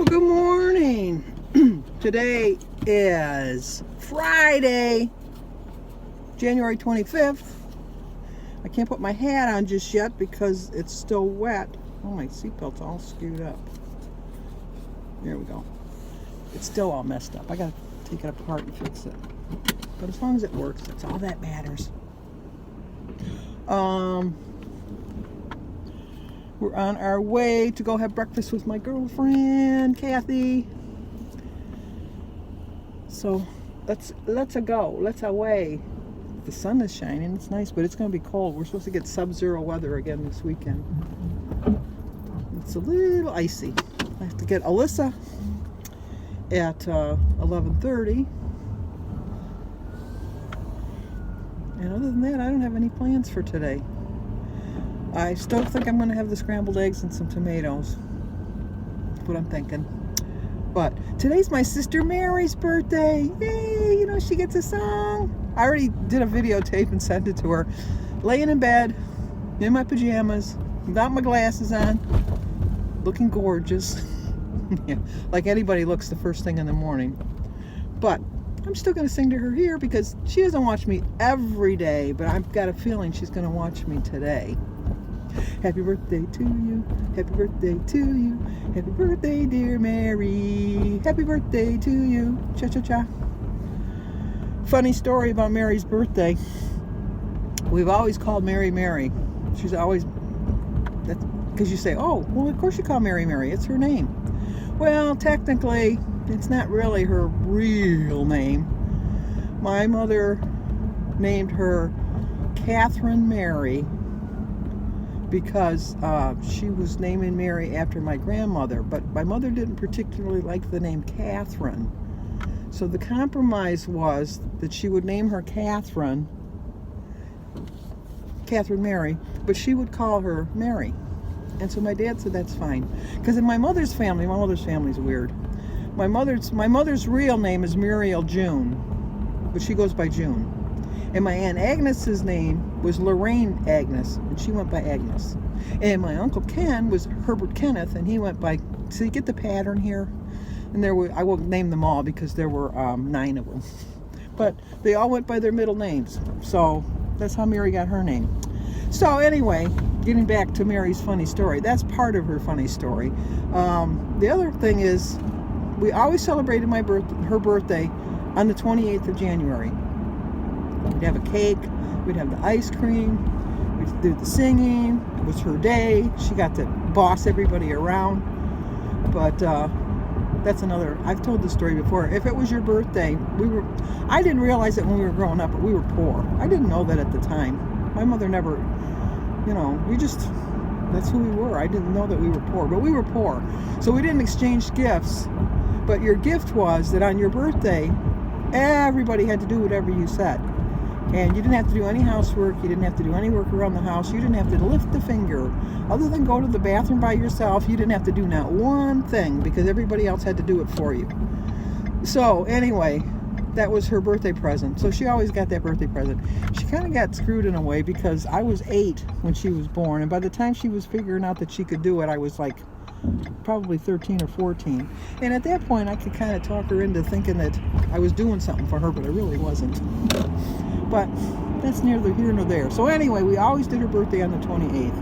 Well, good morning. Today is Friday, January 25th. I can't put my hat on just yet because it's still wet. Oh, my seatbelt's all skewed up. There we go. It's still all messed up. I gotta take it apart and fix it. But as long as it works, that's all that matters. We're on our way to go have breakfast with my girlfriend, Kathy. So let's go. Let's away. The sun is shining. It's nice, but it's going to be cold. We're supposed to get sub-zero weather again this weekend. It's a little icy. I have to get Alyssa at 11:30. And other than that, I don't have any plans for today. I still think I'm going to have the scrambled eggs and some tomatoes. That's what I'm thinking. But today's my sister Mary's birthday. Yay! You know, she gets a song. I already did a videotape and sent it to her. Laying in bed, in my pajamas, without my glasses on, looking gorgeous. Yeah, like anybody looks the first thing in the morning. But I'm still going to sing to her here because she doesn't watch me every day, but I've got a feeling she's going to watch me today. Happy birthday to you, happy birthday to you, happy birthday dear Mary, happy birthday to you, cha-cha-cha. Funny story about Mary's birthday. We've always called Mary Mary. She's always, that's because you say, oh, well of course you call Mary Mary, it's her name. Well, technically, it's not really her real name. My mother named her Catherine Mary because she was naming Mary after my grandmother, but my mother didn't particularly like the name Catherine. So the compromise was that she would name her Catherine Mary, but she would call her Mary. And so my dad said that's fine. Because in my mother's family's weird. My mother's real name is Muriel June, but she goes by June. And my Aunt Agnes's name was Lorraine Agnes, and she went by Agnes. And my Uncle Ken was Herbert Kenneth, and he went by, so you get the pattern here? And there were, I won't name them all because there were 9 of them. But they all went by their middle names. So that's how Mary got her name. So anyway, getting back to Mary's funny story. That's part of her funny story. The other thing is, we always celebrated her birthday on the 28th of January. We'd have a cake, we'd have the ice cream, we'd do the singing. It was her day. She got to boss everybody around. But that's another, I've told this story before. If it was your birthday, I didn't realize it when we were growing up, but we were poor. I didn't know that at the time. My mother never, that's who we were. I didn't know that we were poor, but we were poor. So we didn't exchange gifts. But your gift was that on your birthday, everybody had to do whatever you said. And you didn't have to do any housework. You didn't have to do any work around the house. You didn't have to lift a finger. Other than go to the bathroom by yourself, you didn't have to do not one thing because everybody else had to do it for you. So anyway, that was her birthday present. So she always got that birthday present. She kind of got screwed in a way because I was 8 when she was born. And by the time she was figuring out that she could do it, I was like probably 13 or 14. And at that point, I could kind of talk her into thinking that I was doing something for her, but I really wasn't. But that's neither here nor there. So anyway, we always did her birthday on the 28th.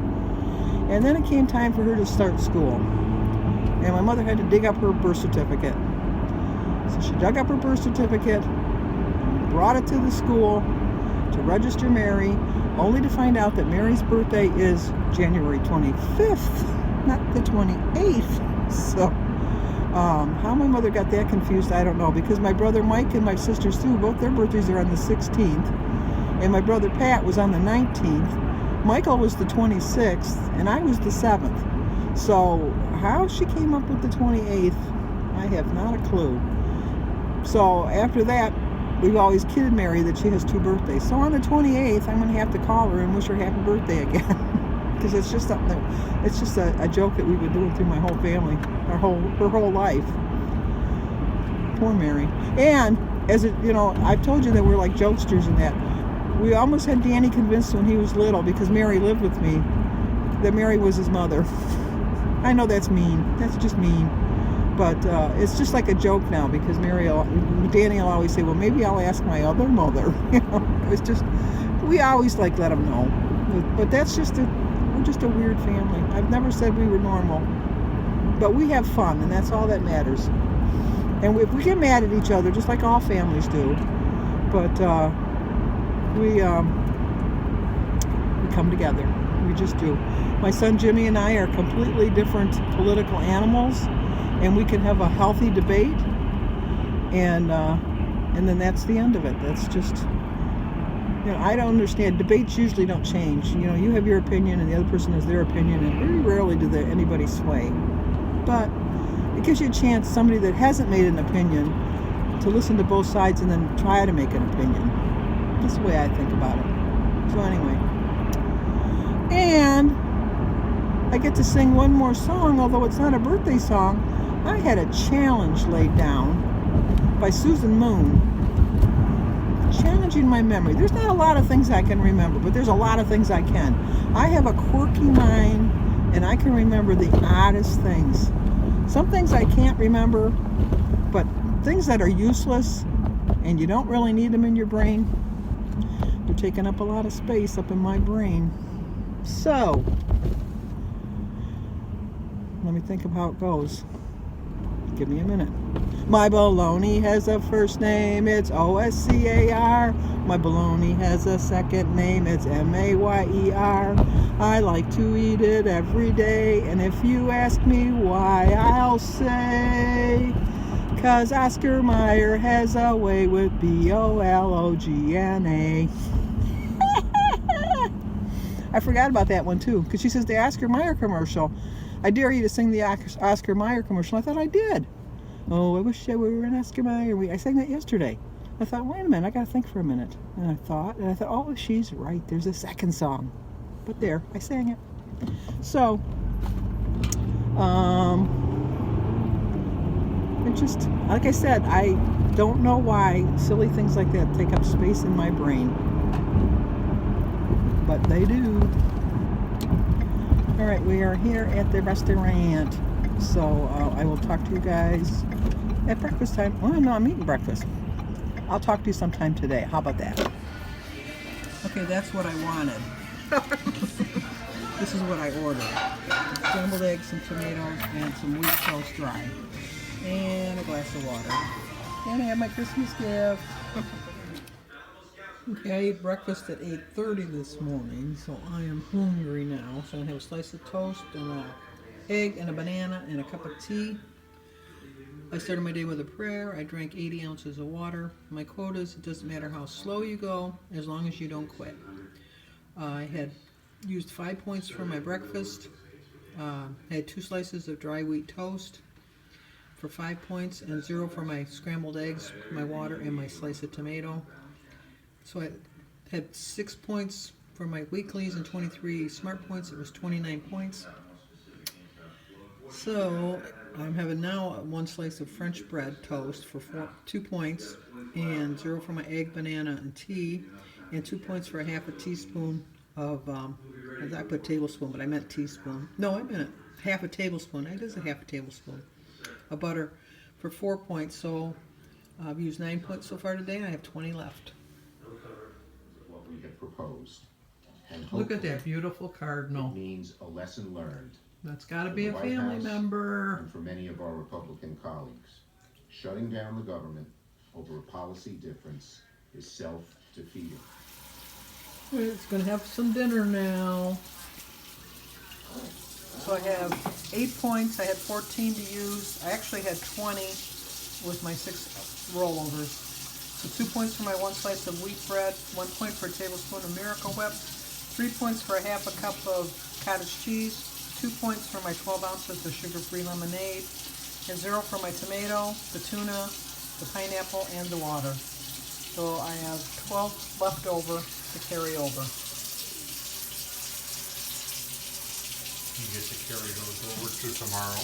And then it came time for her to start school. And my mother had to dig up her birth certificate. So she dug up her birth certificate, brought it to the school to register Mary, only to find out that Mary's birthday is January 25th, not the 28th. So how my mother got that confused, I don't know, because my brother Mike and my sister Sue, both their birthdays are on the 16th, and my brother Pat was on the 19th. Michael was the 26th, and I was the 7th. So how she came up with the 28th, I have not a clue. So after that, we've always kidded Mary that she has 2 birthdays. So on the 28th, I'm going to have to call her and wish her happy birthday again. Because it's just something that, it's just a joke that we've been doing through my whole family, her whole life. Poor Mary. And as it, I've told you that we're like jokesters in that. We almost had Danny convinced when he was little, because Mary lived with me, that Mary was his mother. I know that's mean. That's just mean. But it's just like a joke now because Danny will always say, well, maybe I'll ask my other mother. It's just, we always like let them know. But that's just we're just a weird family. I've never said we were normal. But we have fun, and that's all that matters. And if we get mad at each other, just like all families do, but we come together. We just do. My son Jimmy and I are completely different political animals, and we can have a healthy debate, and then that's the end of it. That's just, I don't understand. Debates usually don't change. You have your opinion, and the other person has their opinion, and very rarely do anybody sway. But it gives you a chance, somebody that hasn't made an opinion, to listen to both sides and then try to make an opinion. That's the way I think about it. So anyway. And I get to sing one more song, although it's not a birthday song. I had a challenge laid down by Susan Moon, challenging my memory. There's not a lot of things I can remember, but there's a lot of things I can. I have a quirky mind, and I can remember the oddest things. Some things I can't remember, but things that are useless and you don't really need them in your brain, they're taking up a lot of space up in my brain. So, let me think of how it goes. Give me a minute. My baloney has a first name, it's O-S-C-A-R. My baloney has a second name, it's M-A-Y-E-R. I like to eat it every day, and if you ask me why, I'll say, 'cause Oscar Mayer has a way with B-O-L-O-G-N-A. I forgot about that one too, because she says the Oscar Mayer commercial. I dare you to sing the Oscar Mayer commercial. I thought I did. Oh, I wish I were an Oscar Mayer. I sang that yesterday. I thought, wait a minute, I got to think for a minute. And I thought, oh, she's right. There's a second song. But there, I sang it. So, it just, like I said, I don't know why silly things like that take up space in my brain. But they do. All right, we are here at the restaurant. So I will talk to you guys at breakfast time. Well, no, I'm eating breakfast. I'll talk to you sometime today. How about that? Okay, that's what I wanted. This is what I ordered. Scrambled eggs, some tomatoes, and some wheat toast dry. And a glass of water. And I have my Christmas gift. Okay, I ate breakfast at 8:30 this morning, so I am hungry now. So I'm going to have a slice of toast and an egg and a banana and a cup of tea. I started my day with a prayer. I drank 80 ounces of water. My quote is, it doesn't matter how slow you go, as long as you don't quit. I had used 5 points for my breakfast. I had 2 slices of dry wheat toast for 5 points and 0 for my scrambled eggs, my water, and my slice of tomato. So I had 6 points for my weeklies and 23 smart points. It was 29 points. So I'm having now 1 slice of French bread toast for 2 points, and 0 for my egg, banana, and tea, and 2 points for a half a teaspoon of, I put tablespoon, but I meant teaspoon. No, I meant half a tablespoon. It is a half a tablespoon of butter for 4 points. So I've used 9 points so far today, and I have 20 left. What we have proposed. And look at that beautiful cardinal. It means a lesson learned. That's got to be a family member. And for many of our Republican colleagues, shutting down the government over a policy difference is self-defeating. It's going to have some dinner now. So I have 8 points. I had 14 to use. I actually had 20 with my 6 rollovers. So 2 points for my 1 slice of wheat bread, 1 point for a tablespoon of Miracle Whip, 3 points for a half a cup of cottage cheese, 2 points for my 12 ounces of sugar-free lemonade, and 0 for my tomato, the tuna, the pineapple, and the water. So I have 12 left over to carry over. You get to carry those over to tomorrow.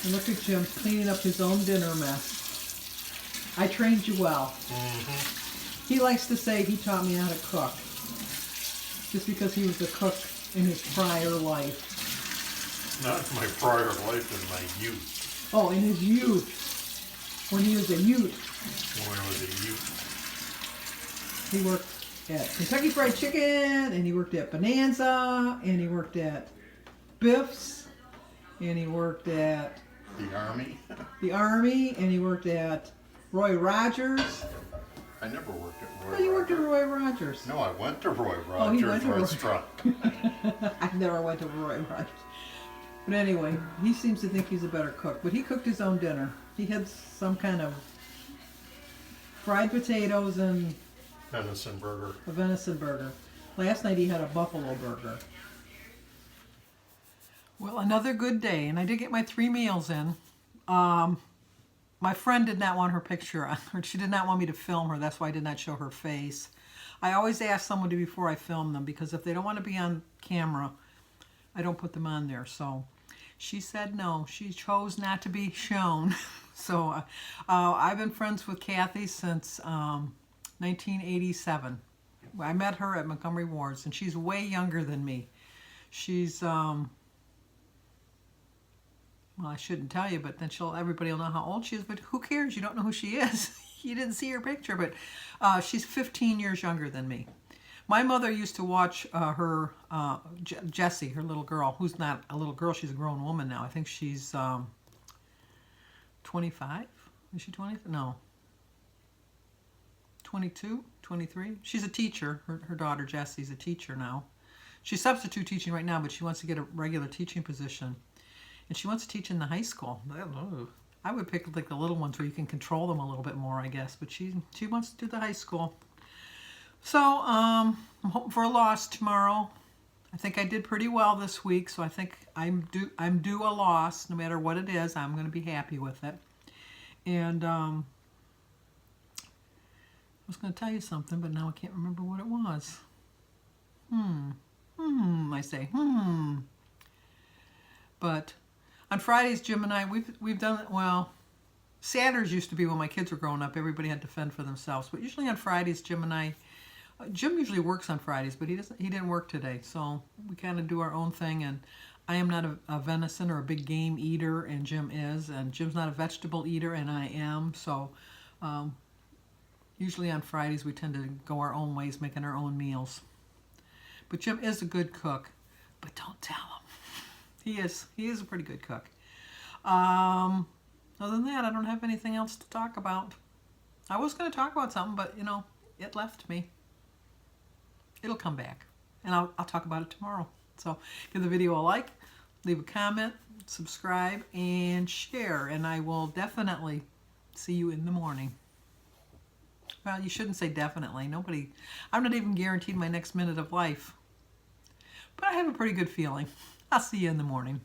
And look at Jim cleaning up his own dinner mess. I trained you well. Mm-hmm. He likes to say he taught me how to cook, just because he was a cook in his prior life. Not my prior life, in my youth. Oh, in his youth, when he was a youth, When I was a youth. he worked at Kentucky Fried Chicken, and he worked at Bonanza, and he worked at Biff's, and he worked at The Army. the Army, and he worked at Roy Rogers. I never worked at Roy Oh, you worked at Rogers. Roy Rogers. No, I went to Roy Oh, he went Rogers to restaurant. I never went to Roy Rogers. But anyway, he seems to think he's a better cook. But he cooked his own dinner. He had some kind of fried potatoes and Venison burger. a venison burger. Last night he had a buffalo burger. Well, another good day, and I did get my 3 meals in. My friend did not want her picture on her. She did not want me to film her. That's why I did not show her face. I always ask someone to before I film them, because if they don't want to be on camera, I don't put them on there. So she said no. She chose not to be shown. So I've been friends with Kathy since 1987. I met her at Montgomery Ward's, and she's way younger than me. She's well, I shouldn't tell you, but then everybody will know how old she is, but who cares? You don't know who she is. You didn't see her picture, but she's 15 years younger than me. My mother used to watch her, Jessie, her little girl, who's not a little girl, she's a grown woman now. I think she's 25? Is she 20? No. 22? 23? She's a teacher. Her daughter, Jessie's a teacher now. She's substitute teaching right now, but she wants to get a regular teaching position. And she wants to teach in the high school. I would pick like the little ones where you can control them a little bit more, I guess. But she wants to do the high school. So I'm hoping for a loss tomorrow. I think I did pretty well this week, so I think I'm due a loss. No matter what it is, I'm going to be happy with it. And I was going to tell you something, but now I can't remember what it was. I say, But on Fridays, Jim and I, we've done, well, Saturdays used to be when my kids were growing up. Everybody had to fend for themselves. But usually on Fridays, Jim and I, Jim usually works on Fridays, but he didn't work today. So we kind of do our own thing. And I am not a venison or a big game eater, and Jim is. And Jim's not a vegetable eater, and I am. So usually on Fridays, we tend to go our own ways, making our own meals. But Jim is a good cook, but don't tell him. He is a pretty good cook. Other than that, I don't have anything else to talk about. I was going to talk about something, but it left me. It'll come back, and I'll talk about it tomorrow. So give the video a like, leave a comment, subscribe, and share, and I will definitely see you in the morning. Well, you shouldn't say definitely. I'm not even guaranteed my next minute of life. But I have a pretty good feeling. I'll see you in the morning.